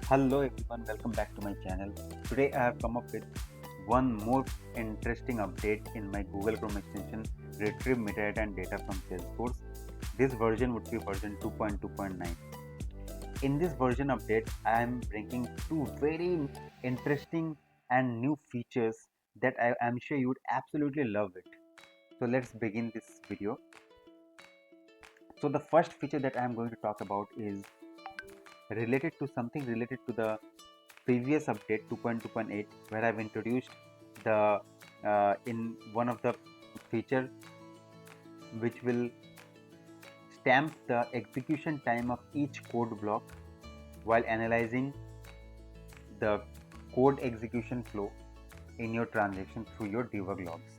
Hello everyone, welcome back to my channel. Today I have come up with one more interesting update in my Google Chrome extension, retrieve metadata and data from Salesforce. This version would be version 2.2.9. In this version update, I am bringing two very interesting and new features that I am sure you would absolutely love it. So let's begin this video. So the first feature that I am going to talk about is related to something related to the previous update 2.2.8, where I've introduced the in one of the feature which will stamp the execution time of each code block while analyzing the code execution flow in your transaction through your debug logs.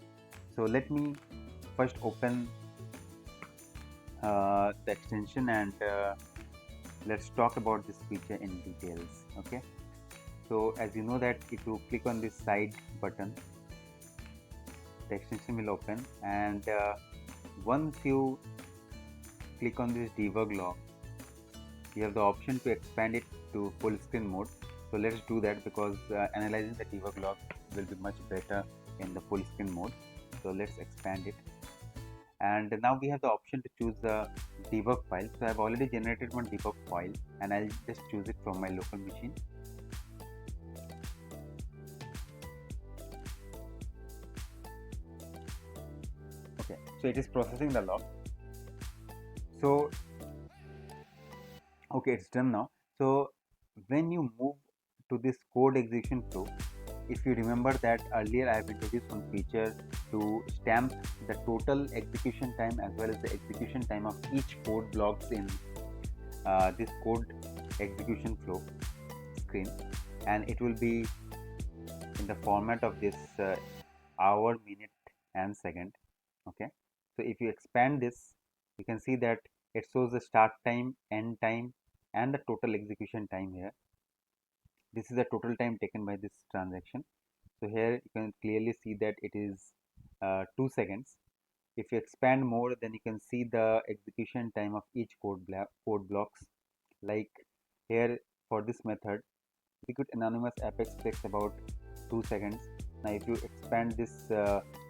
So let me first open the extension and let's talk about this feature in details. Okay, so as you know that if you click on this side button, the extension will open, and once you click on this debug log, you have the option to expand it to full screen mode. So let's do that, because analyzing the debug log will be much better in the full screen mode. So let's expand it, and now we have the option to choose the debug file. So I've already generated one debug file and I'll just choose it from my local machine. Okay, so it is processing the log. So okay, it's done now. So when you move to this code execution flow, if you remember that earlier I have introduced one feature to stamp the total execution time as well as the execution time of each code blocks in this code execution flow screen, and it will be in the format of this hour, minute and second. Okay, so if you expand this, you can see that it shows the start time, end time and the total execution time here. This is the total time taken by this transaction. So here you can clearly see that it is 2 seconds. If you expand more, then you can see the execution time of each code blocks. Like here, for this method, execute anonymous apex takes about 2 seconds. Now if you expand this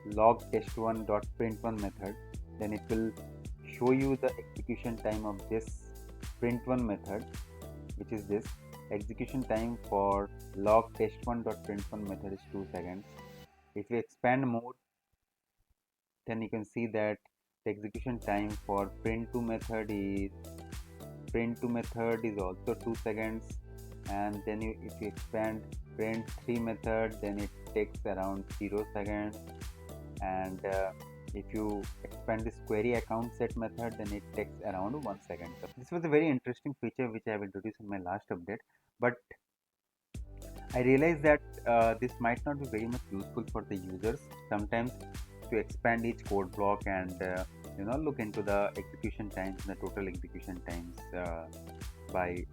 log test1.print1 method, then it will show you the execution time of this print1 method, which is this. Execution time for log test1.print1 method is 2 seconds. If you expand more, then you can see that the execution time for print2 method is also 2 seconds. And then if you expand print3 method, then it takes around 0 seconds. And if you expand this query account set method, then it takes around 1 second. So this was a very interesting feature which I have introduced in my last update, but I realized that this might not be very much useful for the users. Sometimes to expand each code block and look into the execution times, the total execution times by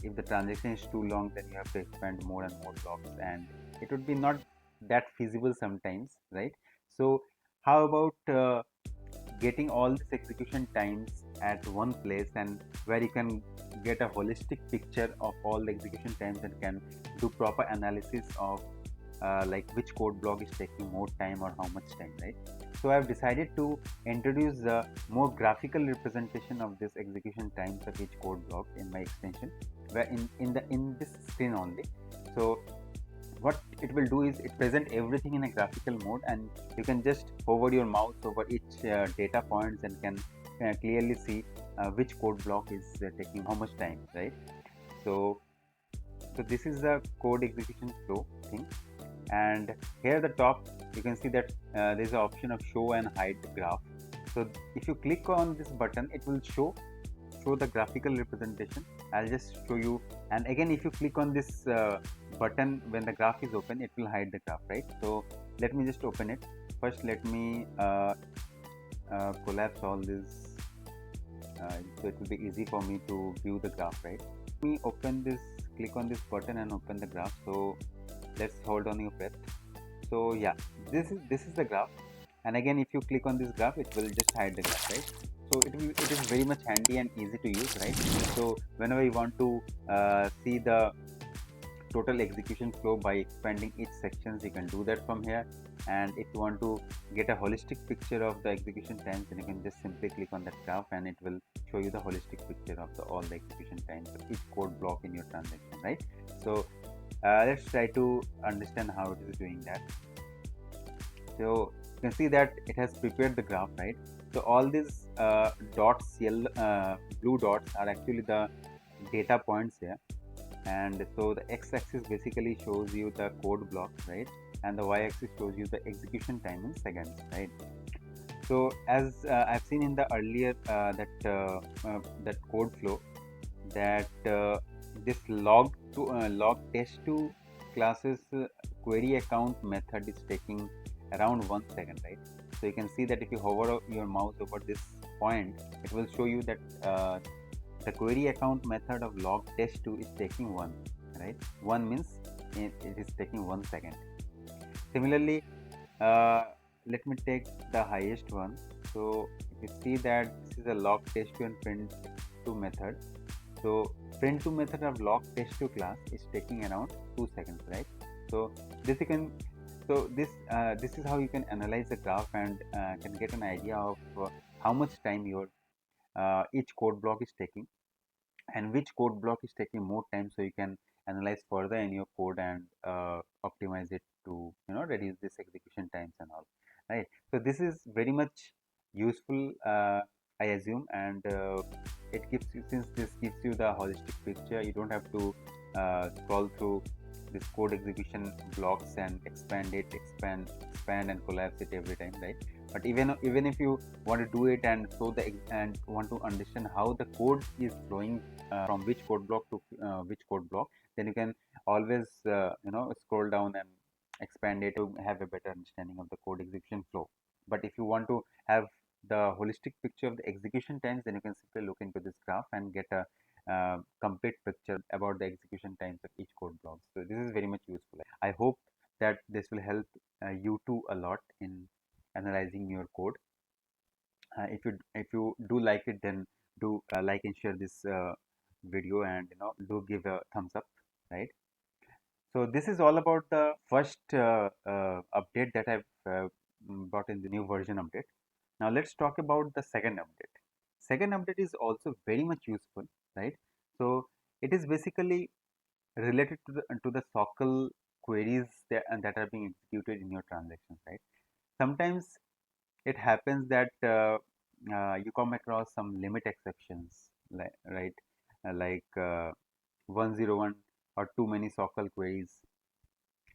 if the transaction is too long, then you have to expand more and more blocks, and it would be not that feasible sometimes, right? So how about getting all these execution times at one place, and where you can get a holistic picture of all the execution times and can do proper analysis of like which code block is taking more time or how much time, right? So I have decided to introduce the more graphical representation of this execution times of each code block in my extension, where in this screen only. So what it will do is it present everything in a graphical mode, and you can just hover your mouse over each data points and can clearly see which code block is taking how much time, right? So this is the code execution flow thing, and here at the top you can see that there is an option of show and hide graph. So if you click on this button, it will show the graphical representation. I'll just show you, and again if you click on this button when the graph is open, it will hide the graph, right? So let me just open it. First let me collapse all this so it will be easy for me to view the graph, right? Let me open this, click on this button and open the graph. So let's hold on your breath. So yeah, this is the graph, and again if you click on this graph, it will just hide the graph, right? it is very much handy and easy to use, right? So whenever you want to see the total execution flow by expanding each sections, you can do that from here. And if you want to get a holistic picture of the execution times, then you can just simply click on that graph and it will show you the holistic picture of all the execution times of each code block in your transaction, right? So let's try to understand how it is doing that. So you can see that it has prepared the graph, right? So all these dots, blue dots are actually the data points here. And so the x-axis basically shows you the code block, right? And the y-axis shows you the execution time in seconds, right? So as I've seen in the earlier that code flow, that this log test2 classes query account method is taking around 1 second, right? So you can see that if you hover your mouse over this point, it will show you that the query account method of log test2 is taking 1, right? 1 means it is taking 1 second. Similarly, uh, let me take the highest one. So if you see that this is a log test2 and print2 method. So print2 method of log test2 class is taking around 2 seconds, right? So this you can this is how you can analyze the graph and can get an idea of how much time your each code block is taking, and which code block is taking more time, so you can analyze further in your code and optimize it to reduce this execution times and all, right? So this is very much useful, I assume. And it gives you, since this gives you the holistic picture, you don't have to scroll through this code execution blocks and expand and collapse it every time, right? But even if you want to do it and and want to understand how the code is flowing from which code block to which code block, then you can always scroll down and expand it to have a better understanding of the code execution flow. But if you want to have the holistic picture of the execution times, then you can simply look into this graph and get a complete picture about the execution times of each code block. So this is very much useful. I hope that this will help you too a lot in analyzing your code. If you do like it, then do like and share this video, and do give a thumbs up, right? So this is all about the first update that I've brought in, the new version update. Now let's talk about the second update. Second update is also very much useful, right? So it is basically related to the SOQL queries that are being executed in your transactions, right? Sometimes it happens that you come across some limit exceptions, right? Like 101 or too many SOQL queries,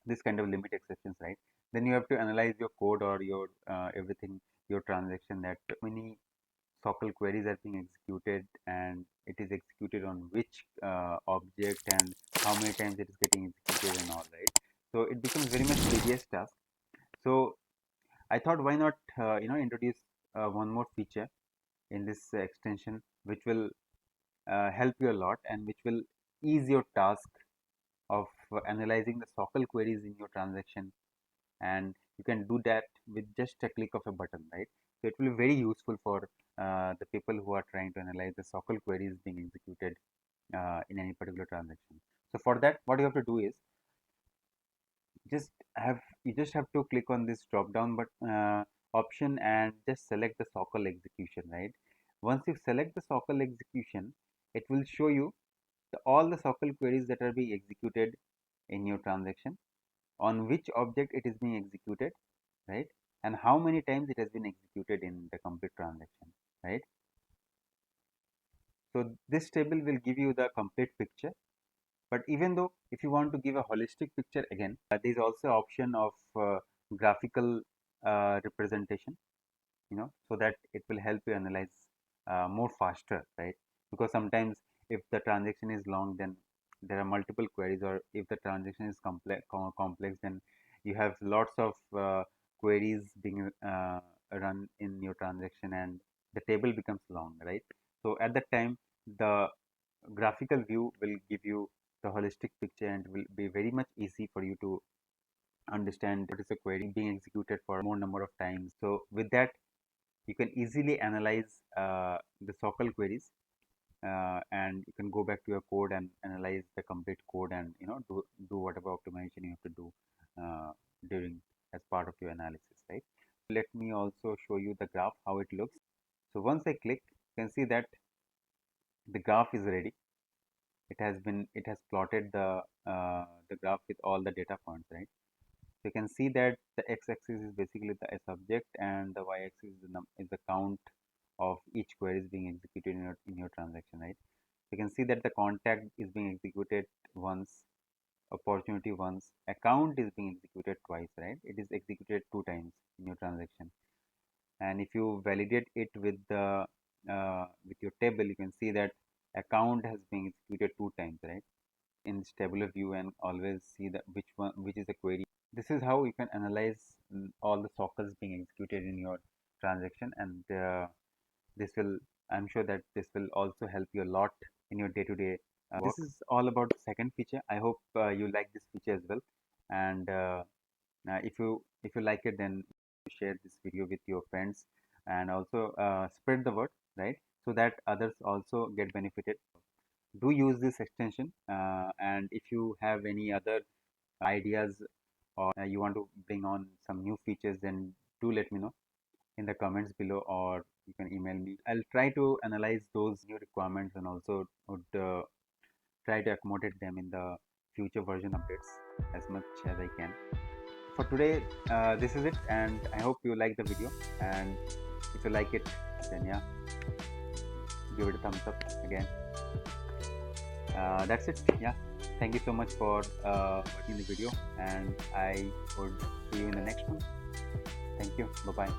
this kind of limit exceptions, right? Then you have to analyze your code or your everything, your transaction, that many SOQL queries are being executed, and it is executed on which object, and how many times it is getting executed and all, right? So it becomes very much tedious task. So I thought, why not introduce one more feature in this extension, which will help you a lot and which will ease your task of analyzing the SOQL queries in your transaction. And you can do that with just a click of a button, right? So it will be very useful for the people who are trying to analyze the SOQL queries being executed in any particular transaction. So for that, what you have to do is just you just have to click on this drop down but option and just select the SOQL execution, right? Once you select the SOQL execution, it will show you all the SOQL queries that are being executed in your transaction, on which object it is being executed, right? And how many times it has been executed in the complete transaction, right? So this table will give you the complete picture. But even though, if you want to give a holistic picture again, there is also option of graphical representation, so that it will help you analyze more faster, right? Because sometimes if the transaction is long, then there are multiple queries, or if the transaction is complex, then you have lots of queries being run in your transaction, and the table becomes long, right? So at that time, the graphical view will give you the holistic picture, and will be very much easy for you to understand what is the query being executed for more number of times. So with that, you can easily analyze the SOQL queries, and you can go back to your code and analyze the complete code, and do whatever optimization you have to do during as part of your analysis, right? Let me also show you the graph how it looks. So once I click, you can see that the graph is ready. It has plotted the graph with all the data points, right? So you can see that the x-axis is basically the subject, and the y-axis is the count of each query is being executed in your transaction, right? You can see that the contact is being executed once, opportunity once, account is being executed twice, right? It is executed 2 times in your transaction. And if you validate it with the with your table, you can see that account has been executed 2 times, right? In this tabular view, and always see that which is the query. This is how you can analyze all the sockets being executed in your transaction, and this will, I'm sure that this will also help you a lot in your day-to-day work. This is all about the second feature. I hope you like this feature as well, and if you like it, then share this video with your friends, and also spread the word, right? So that others also get benefited. Do use this extension, and if you have any other ideas, or you want to bring on some new features, then do let me know in the comments below, or you can email me. I'll try to analyze those new requirements, and also would try to accommodate them in the future version updates as much as I can. For today, this is it, and I hope you like the video, and if you like it, then yeah, give it a thumbs up again. That's it. Yeah, thank you so much for watching the video, and I would see you in the next one. Thank you. Bye bye.